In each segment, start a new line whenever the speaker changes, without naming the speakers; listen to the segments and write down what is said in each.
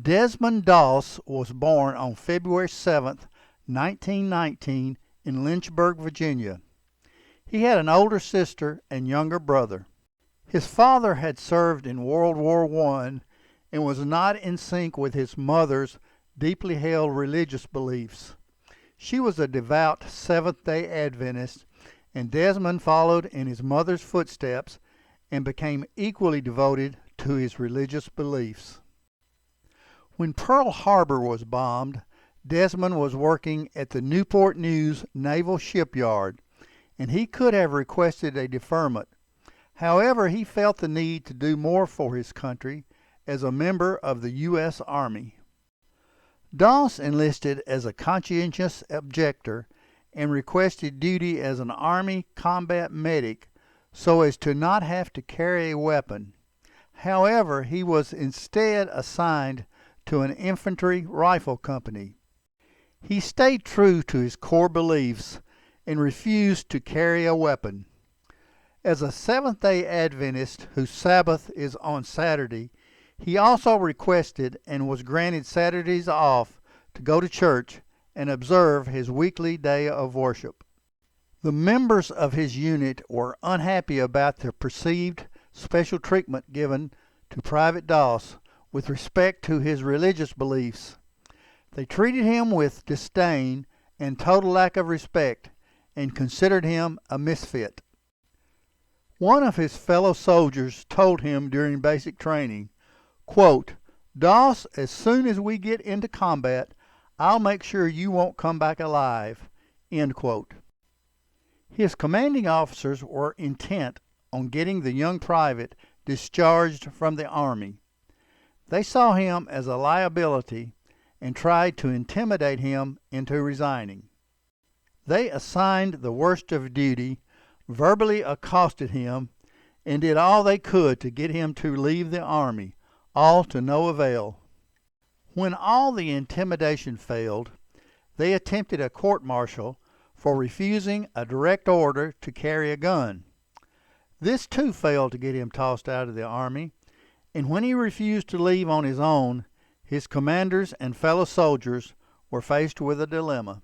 Desmond Doss was born on February 7, 1919, in Lynchburg, Virginia. He had an older sister and younger brother. His father had served in World War I and was not in sync with his mother's deeply held religious beliefs. She was a devout Seventh-day Adventist, and Desmond followed in his mother's footsteps and became equally devoted to his religious beliefs. When Pearl Harbor was bombed, Desmond was working at the Newport News Naval Shipyard, and he could have requested a deferment. However, he felt the need to do more for his country as a member of the U.S. Army. Doss enlisted as a conscientious objector and requested duty as an Army combat medic so as to not have to carry a weapon. However, he was instead assigned to an infantry rifle company. He stayed true to his core beliefs and refused to carry a weapon. As a Seventh-day Adventist whose Sabbath is on Saturday, he also requested and was granted Saturdays off to go to church and observe his weekly day of worship. The members of his unit were unhappy about the perceived special treatment given to Private Doss with respect to his religious beliefs. They treated him with disdain and total lack of respect and considered him a misfit. One of his fellow soldiers told him during basic training, quote, "Doss, as soon as we get into combat, I'll make sure you won't come back alive." End quote. His commanding officers were intent on getting the young private discharged from the Army. They saw him as a liability and tried to intimidate him into resigning. They assigned the worst of duty, verbally accosted him, and did all they could to get him to leave the Army, all to no avail. When all the intimidation failed, they attempted a court-martial for refusing a direct order to carry a gun. This too failed to get him tossed out of the Army, and when he refused to leave on his own, his commanders and fellow soldiers were faced with a dilemma.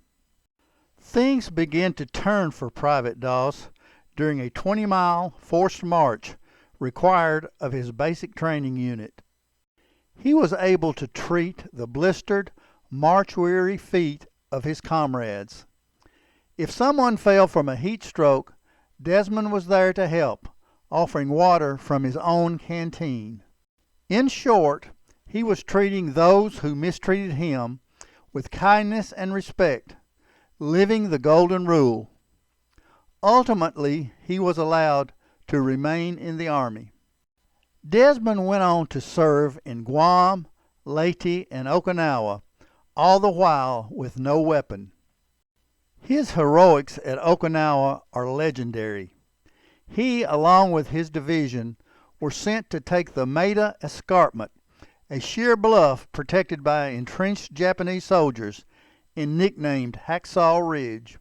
Things began to turn for Private Doss during a 20-mile forced march required of his basic training unit. He was able to treat the blistered, march-weary feet of his comrades. If someone fell from a heat stroke, Desmond was there to help, offering water from his own canteen. In short, he was treating those who mistreated him with kindness and respect, living the golden rule. Ultimately, he was allowed to remain in the Army. Desmond went on to serve in Guam, Leyte, and Okinawa, all the while with no weapon. His heroics at Okinawa are legendary. He, along with his division, were sent to take the Maida Escarpment, a sheer bluff protected by entrenched Japanese soldiers and nicknamed Hacksaw Ridge.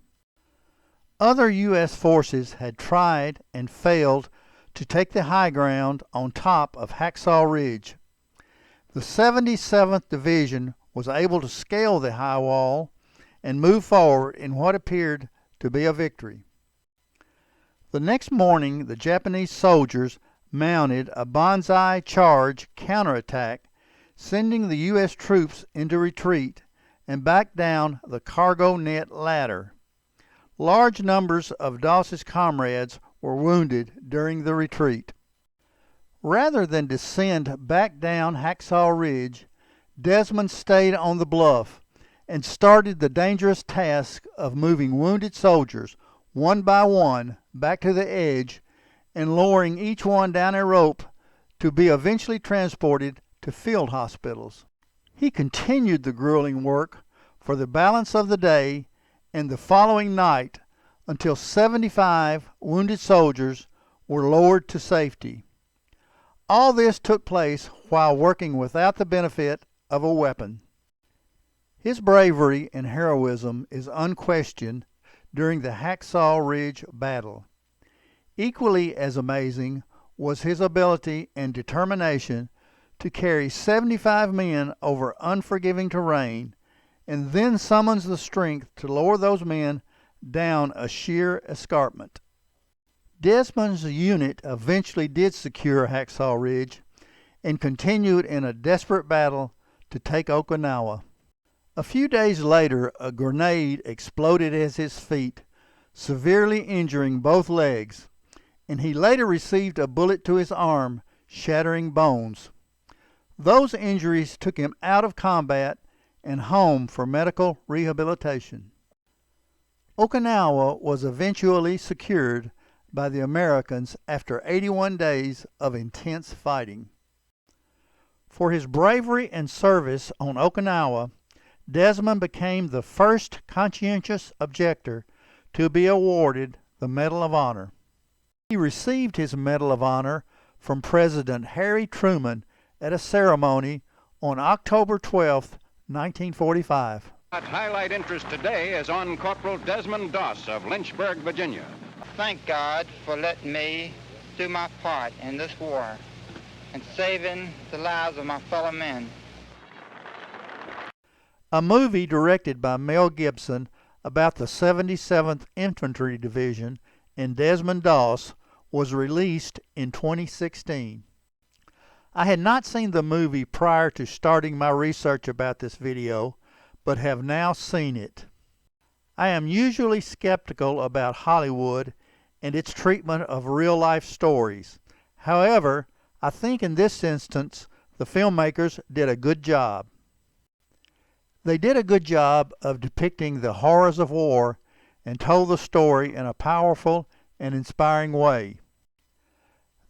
Other U.S. forces had tried and failed to take the high ground on top of Hacksaw Ridge. The 77th Division was able to scale the high wall and move forward in what appeared to be a victory. The next morning, the Japanese soldiers mounted a banzai charge counterattack, sending the U.S. troops into retreat and back down the cargo net ladder. Large numbers of Doss's comrades were wounded during the retreat. Rather than descend back down Hacksaw Ridge, Desmond stayed on the bluff and started the dangerous task of moving wounded soldiers one by one back to the edge and lowering each one down a rope to be eventually transported to field hospitals. He continued the grueling work for the balance of the day and the following night until 75 wounded soldiers were lowered to safety. All this took place while working without the benefit of a weapon. His bravery and heroism is unquestioned during the Hacksaw Ridge battle. Equally as amazing was his ability and determination to carry 75 men over unforgiving terrain, and then summons the strength to lower those men down a sheer escarpment. Desmond's unit eventually did secure Hacksaw Ridge and continued in a desperate battle to take Okinawa. A few days later, a grenade exploded at his feet, severely injuring both legs, and he later received a bullet to his arm, shattering bones. Those injuries took him out of combat and home for medical rehabilitation. Okinawa was eventually secured by the Americans after 81 days of intense fighting. For his bravery and service on Okinawa, Desmond became the first conscientious objector to be awarded the Medal of Honor. He received his Medal of Honor from President Harry Truman at a ceremony on October 12, 1945.
Highlight interest today is on Corporal Desmond Doss of Lynchburg, Virginia.
Thank God for letting me do my part in this war and saving the lives of my fellow men.
A movie directed by Mel Gibson about the 77th Infantry Division and Desmond Doss was released in 2016. I had not seen the movie prior to starting my research about this video, but have now seen it. I am usually skeptical about Hollywood and its treatment of real-life stories. However, I think in this instance the filmmakers did a good job. They did a good job of depicting the horrors of war and told the story in a powerful and inspiring way.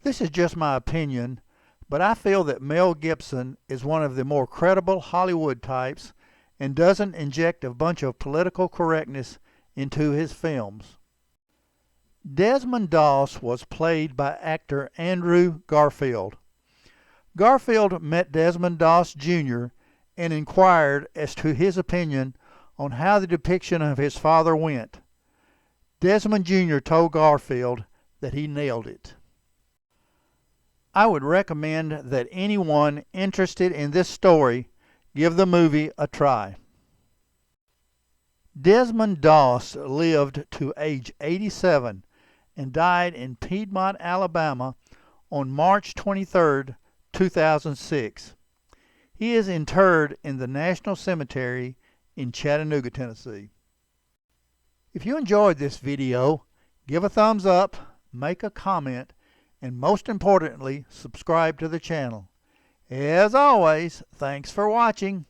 This is just my opinion, but I feel that Mel Gibson is one of the more credible Hollywood types and doesn't inject a bunch of political correctness into his films. Desmond Doss was played by actor Andrew Garfield. Garfield met Desmond Doss Jr. and inquired as to his opinion on how the depiction of his father went. Desmond Jr. told Garfield that he nailed it. I would recommend that anyone interested in this story give the movie a try. Desmond Doss lived to age 87 and died in Piedmont, Alabama on March 23, 2006. He is interred in the National Cemetery in Chattanooga, Tennessee. If you enjoyed this video, give a thumbs up, make a comment, and most importantly, subscribe to the channel. As always, thanks for watching.